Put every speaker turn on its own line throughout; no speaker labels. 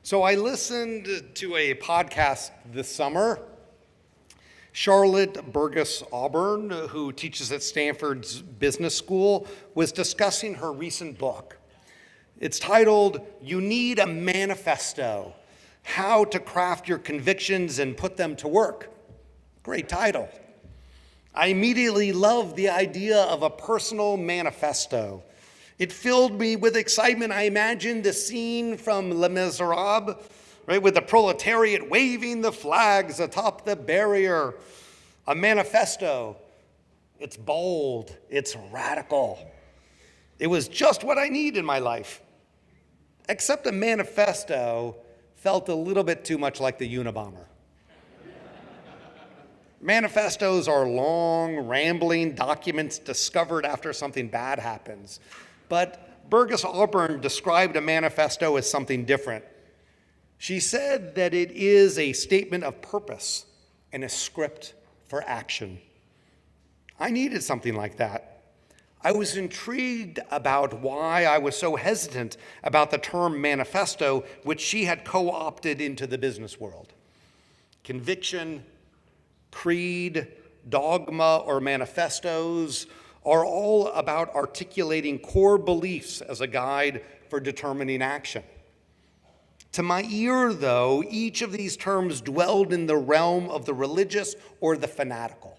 So I listened to a podcast this summer. Charlotte Burgess Auburn, who teaches at Stanford's Business School, was discussing her recent book. It's titled, "You Need a Manifesto: How to Craft Your Convictions and Put Them to Work." Great title. I immediately loved the idea of a personal manifesto. It filled me with excitement. I imagined the scene from Les Miserables, right, with the proletariat waving the flags atop the barrier. A manifesto. It's bold. It's radical. It was just what I need in my life. Except a manifesto felt a little bit too much like the Unabomber. Manifestos are long, rambling documents discovered after something bad happens. But Burgess Auburn described a manifesto as something different. She said that it is a statement of purpose and a script for action. I needed something like that. I was intrigued about why I was so hesitant about the term manifesto, which she had co-opted into the business world. Conviction, creed, dogma, or manifestos are all about articulating core beliefs as a guide for determining action. To my ear, though, each of these terms dwelled in the realm of the religious or the fanatical.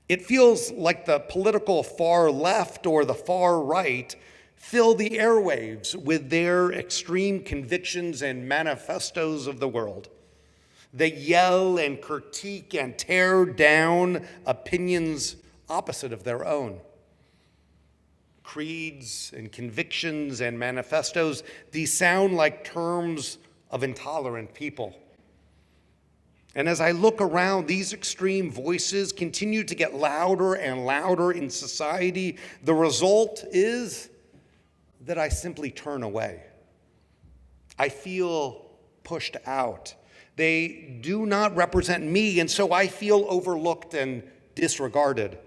It feels like the political far left or the far right fill the airwaves with their extreme convictions and manifestos of the world. They yell and critique and tear down opinions opposite of their own. Creeds and convictions and manifestos, these sound like terms of intolerant people. And as I look around, these extreme voices continue to get louder and louder in society. The result is that I simply turn away. I feel pushed out. They do not represent me, and so I feel overlooked and disregarded.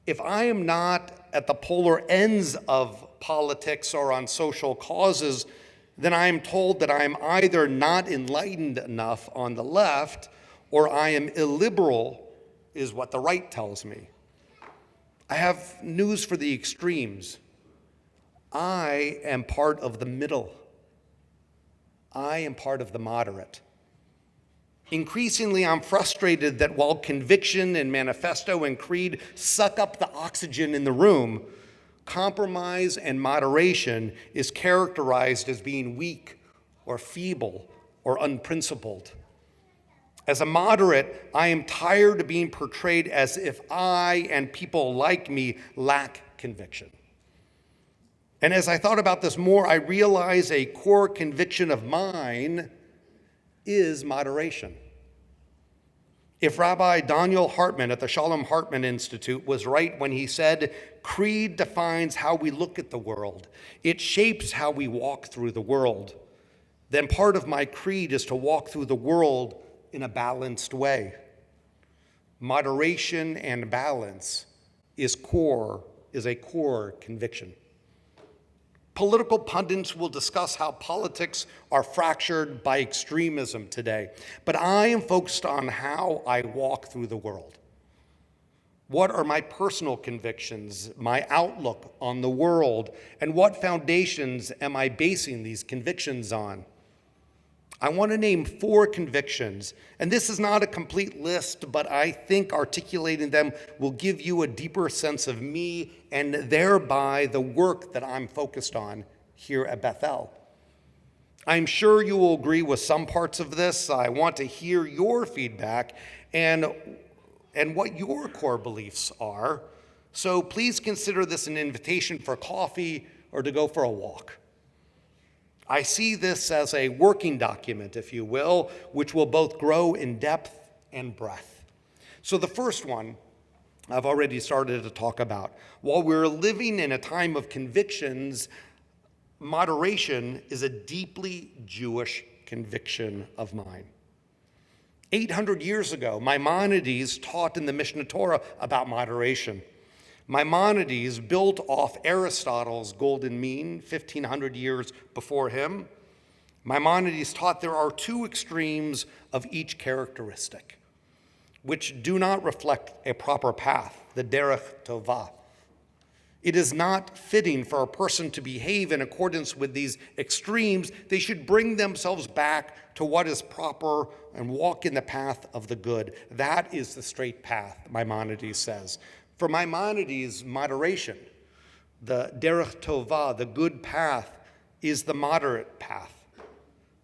If I am not at the polar ends of politics or on social causes, then I am told that I am either not enlightened enough on the left or I am illiberal, is what the right tells me. I have news for the extremes. I am part of the middle. I am part of the moderate. Increasingly, I'm frustrated that while conviction and manifesto and creed suck up the oxygen in the room, compromise and moderation is characterized as being weak or feeble or unprincipled. As a moderate, I am tired of being portrayed as if I and people like me lack conviction. And as I thought about this more, I realize a core conviction of mine is moderation. If Rabbi Daniel Hartman at the Shalom Hartman Institute was right when he said, "Creed defines how we look at the world. It shapes how we walk through the world," then part of my creed is to walk through the world in a balanced way. Moderation and balance is a core conviction. Political pundits will discuss how politics are fractured by extremism today, but I am focused on how I walk through the world. What are my personal convictions, my outlook on the world, and what foundations am I basing these convictions on? I want to name 4 convictions, and this is not a complete list, but I think articulating them will give you a deeper sense of me and thereby the work that I'm focused on here at Bethel. I'm sure you will agree with some parts of this. I want to hear your feedback and what your core beliefs are. So please consider this an invitation for coffee or to go for a walk. I see this as a working document, if you will, which will both grow in depth and breadth. So the first one I've already started to talk about. While we're living in a time of convictions, moderation is a deeply Jewish conviction of mine. 800 years ago, Maimonides taught in the Mishnah Torah about moderation. Maimonides built off Aristotle's golden mean 1,500 years before him. Maimonides taught there are two extremes of each characteristic, which do not reflect a proper path, the derech tovah. It is not fitting for a person to behave in accordance with these extremes. They should bring themselves back to what is proper and walk in the path of the good. That is the straight path, Maimonides says. For Maimonides, moderation, the derech tovah, the good path, is the moderate path.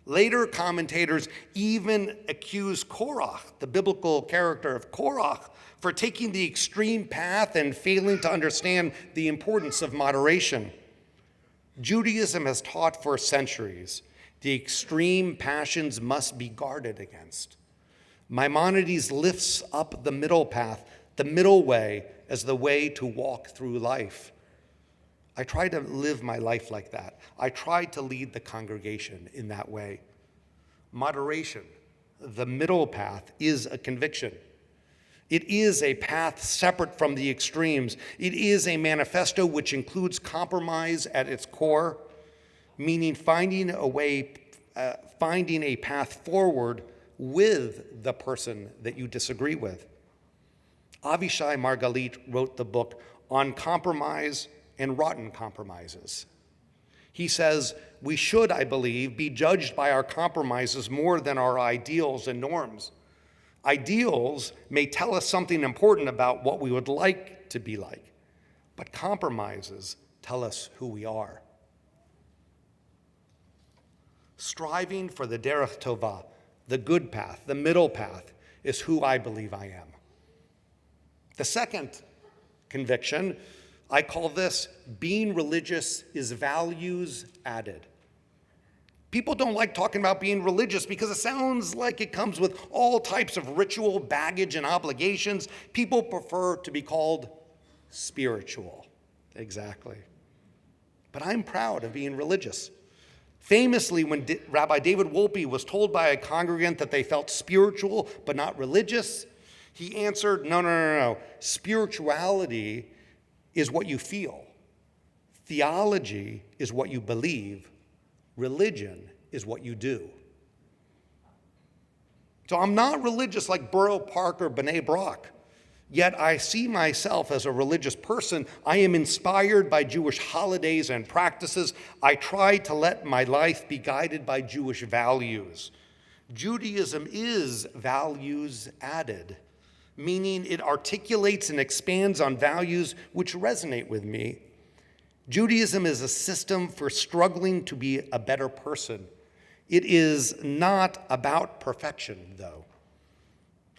Later commentators even accuse Korach, the biblical character of Korach, for taking the extreme path and failing to understand the importance of moderation. Judaism has taught for centuries the extreme passions must be guarded against. Maimonides lifts up the middle path, the middle way, as the way to walk through life. I try to live my life like that. I try to lead the congregation in that way. Moderation, the middle path, is a conviction. It is a path separate from the extremes. It is a manifesto which includes compromise at its core, meaning finding a path forward with the person that you disagree with. Avishai Margalit wrote the book On Compromise and Rotten Compromises. He says, we should, I believe, be judged by our compromises more than our ideals and norms. Ideals may tell us something important about what we would like to be like, but compromises tell us who we are. Striving for the derech tovah, the good path, the middle path, is who I believe I am. The second conviction, I call this being religious is values added. People don't like talking about being religious because it sounds like it comes with all types of ritual baggage and obligations. People prefer to be called spiritual. Exactly. But I'm proud of being religious. Famously, when Rabbi David Wolpe was told by a congregant that they felt spiritual but not religious, he answered, no. Spirituality is what you feel. Theology is what you believe. Religion is what you do. So I'm not religious like Borough Park or B'nai Brak, yet I see myself as a religious person. I am inspired by Jewish holidays and practices. I try to let my life be guided by Jewish values. Judaism is values added, meaning it articulates and expands on values which resonate with me. Judaism is a system for struggling to be a better person. It is not about perfection, though.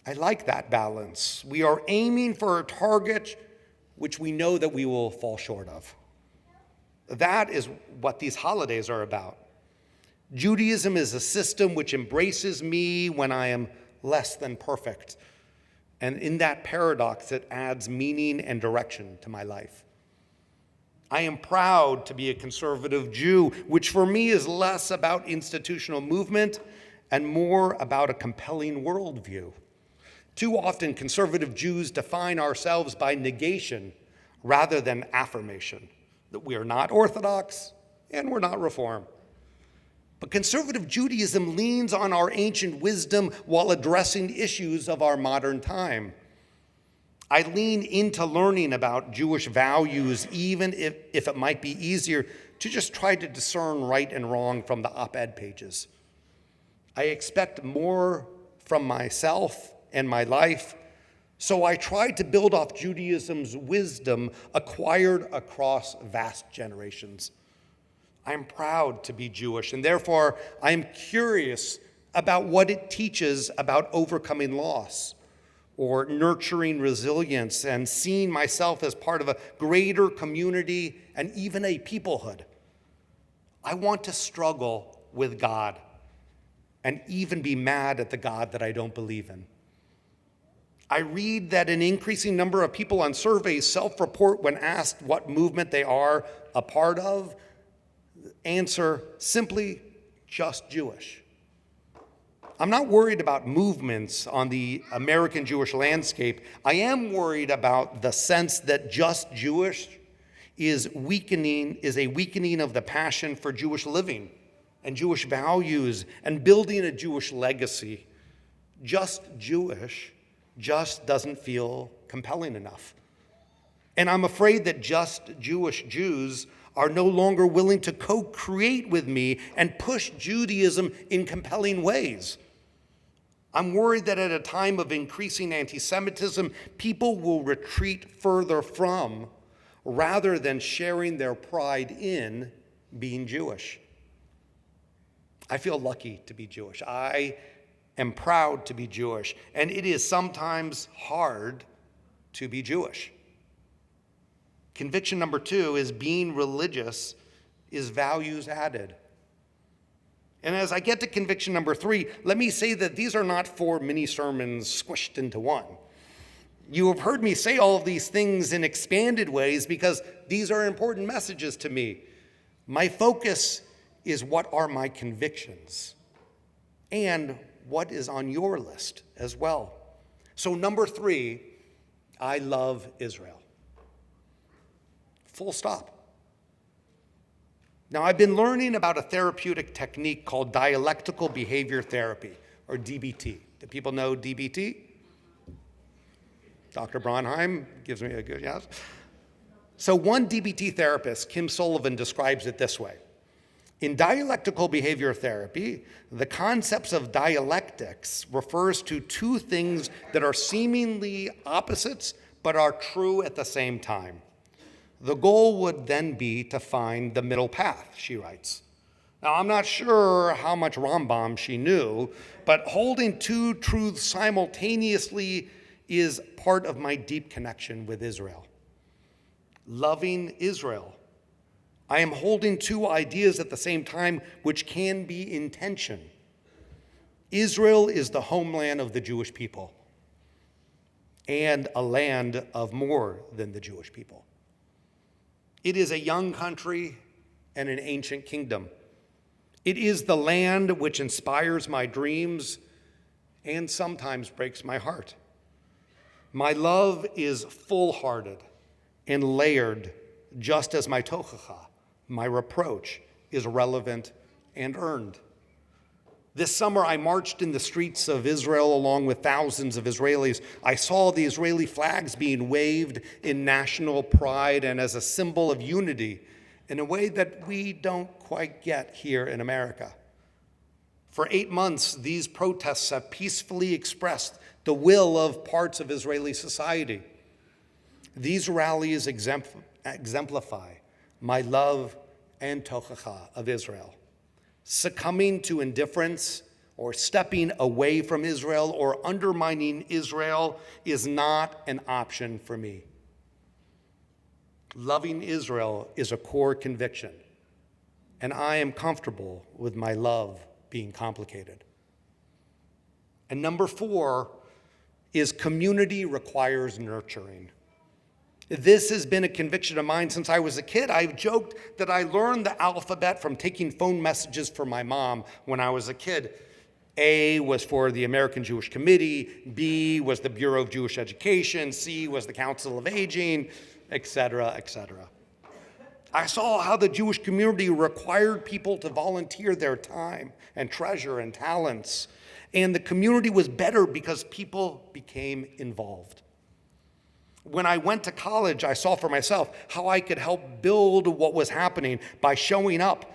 I like that balance. We are aiming for a target which we know that we will fall short of. That is what these holidays are about. Judaism is a system which embraces me when I am less than perfect. And in that paradox, it adds meaning and direction to my life. I am proud to be a conservative Jew, which for me is less about institutional movement and more about a compelling worldview. Too often, conservative Jews define ourselves by negation rather than affirmation, that we are not Orthodox and we're not Reform. But conservative Judaism leans on our ancient wisdom while addressing issues of our modern time. I lean into learning about Jewish values, even if it might be easier to just try to discern right and wrong from the op-ed pages. I expect more from myself and my life, so I try to build off Judaism's wisdom acquired across vast generations. I'm proud to be Jewish, and therefore I am curious about what it teaches about overcoming loss, or nurturing resilience and seeing myself as part of a greater community and even a peoplehood. I want to struggle with God and even be mad at the God that I don't believe in. I read that an increasing number of people on surveys self-report when asked what movement they are a part of. Answer, simply just Jewish. I'm not worried about movements on the American Jewish landscape. I am worried about the sense that just Jewish is a weakening of the passion for Jewish living and Jewish values and building a Jewish legacy. Just Jewish just doesn't feel compelling enough. And I'm afraid that just Jewish Jews are no longer willing to co-create with me and push Judaism in compelling ways. I'm worried that at a time of increasing anti-Semitism, people will retreat further from rather than sharing their pride in being Jewish. I feel lucky to be Jewish. I am proud to be Jewish, and it is sometimes hard to be Jewish. Conviction number 2 is being religious is values added. And as I get to conviction number 3, let me say that these are not 4 mini sermons squished into one. You have heard me say all of these things in expanded ways because these are important messages to me. My focus is what are my convictions and what is on your list as well. So number 3, I love Israel. Full stop. Now, I've been learning about a therapeutic technique called dialectical behavior therapy, or DBT. Do people know DBT? Dr. Bronheim gives me a good yes. So one DBT therapist, Kim Sullivan, describes it this way. In dialectical behavior therapy, the concepts of dialectics refers to 2 things that are seemingly opposites but are true at the same time. The goal would then be to find the middle path, she writes. Now, I'm not sure how much Rambam she knew, but holding 2 truths simultaneously is part of my deep connection with Israel. Loving Israel. I am holding 2 ideas at the same time which can be in tension. Israel is the homeland of the Jewish people and a land of more than the Jewish people. It is a young country and an ancient kingdom. It is the land which inspires my dreams and sometimes breaks my heart. My love is full-hearted and layered, just as my tochacha, my reproach, is relevant and earned. This summer, I marched in the streets of Israel along with thousands of Israelis. I saw the Israeli flags being waved in national pride and as a symbol of unity in a way that we don't quite get here in America. For 8 months, these protests have peacefully expressed the will of parts of Israeli society. These rallies exemplify my love and tochacha of Israel. Succumbing to indifference or stepping away from Israel or undermining Israel is not an option for me. Loving Israel is a core conviction, and I am comfortable with my love being complicated. And number 4 is community requires nurturing. This has been a conviction of mine since I was a kid. I've joked that I learned the alphabet from taking phone messages from my mom when I was a kid. A was for the American Jewish Committee, B was the Bureau of Jewish Education, C was the Council of Aging, etc., etc. I saw how the Jewish community required people to volunteer their time and treasure and talents, and the community was better because people became involved. When I went to college, I saw for myself how I could help build what was happening by showing up.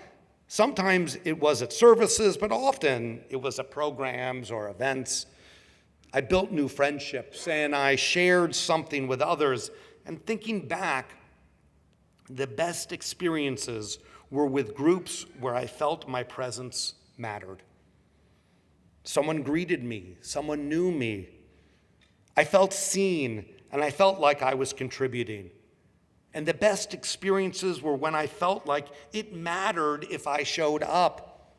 Sometimes it was at services, but often it was at programs or events. I built new friendships and I shared something with others. And thinking back, the best experiences were with groups where I felt my presence mattered. Someone greeted me, someone knew me. I felt seen, and I felt like I was contributing. And the best experiences were when I felt like it mattered if I showed up.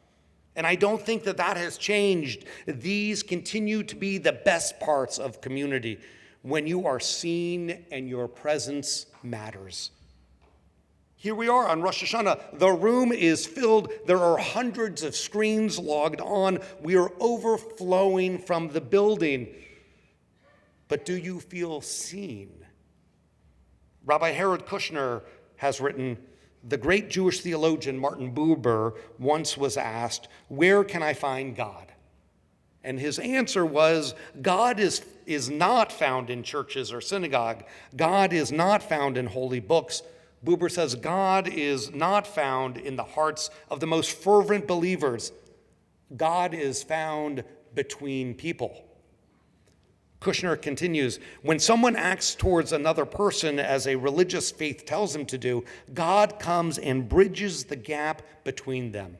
And I don't think that that has changed. These continue to be the best parts of community, when you are seen and your presence matters. Here we are on Rosh Hashanah. The room is filled. There are hundreds of screens logged on. We are overflowing from the building. But do you feel seen? Rabbi Harold Kushner has written, The great Jewish theologian Martin Buber once was asked, "Where can I find God?" And his answer was, God is not found in churches or synagogue. God is not found in holy books. Buber says God is not found in the hearts of the most fervent believers. God is found between people. Kushner continues, when someone acts towards another person as a religious faith tells him to do, God comes and bridges the gap between them.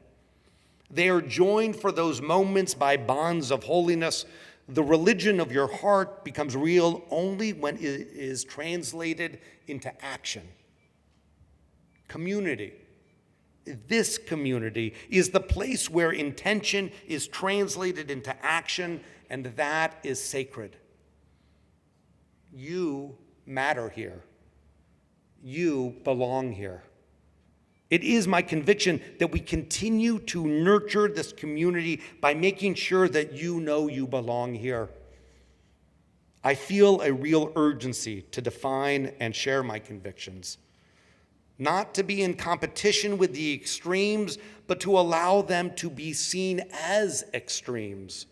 They are joined for those moments by bonds of holiness. The religion of your heart becomes real only when it is translated into action. Community. This community is the place where intention is translated into action, and that is sacred. You matter here. You belong here. It is my conviction that we continue to nurture this community by making sure that you know you belong here. I feel a real urgency to define and share my convictions, not to be in competition with the extremes, but to allow them to be seen as extremes.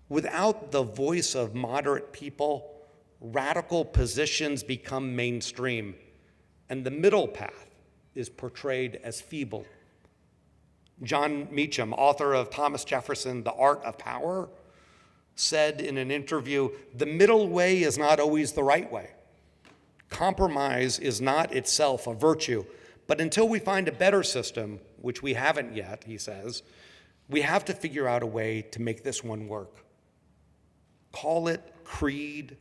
Without the voice of moderate people, radical positions become mainstream, and the middle path is portrayed as feeble. John Meacham, author of Thomas Jefferson, The Art of Power, said in an interview, the middle way is not always the right way. Compromise is not itself a virtue, but until we find a better system, which we haven't yet, he says, we have to figure out a way to make this one work. Call it creed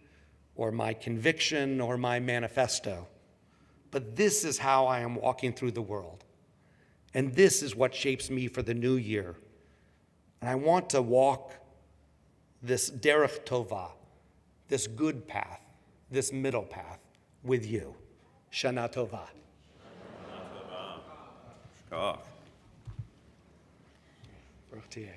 or my conviction or my manifesto. But this is how I am walking through the world. And this is what shapes me for the new year. And I want to walk this derech tovah, this good path, this middle path with you. Shana Tova.
Shkach.
Baruch Tiyeh.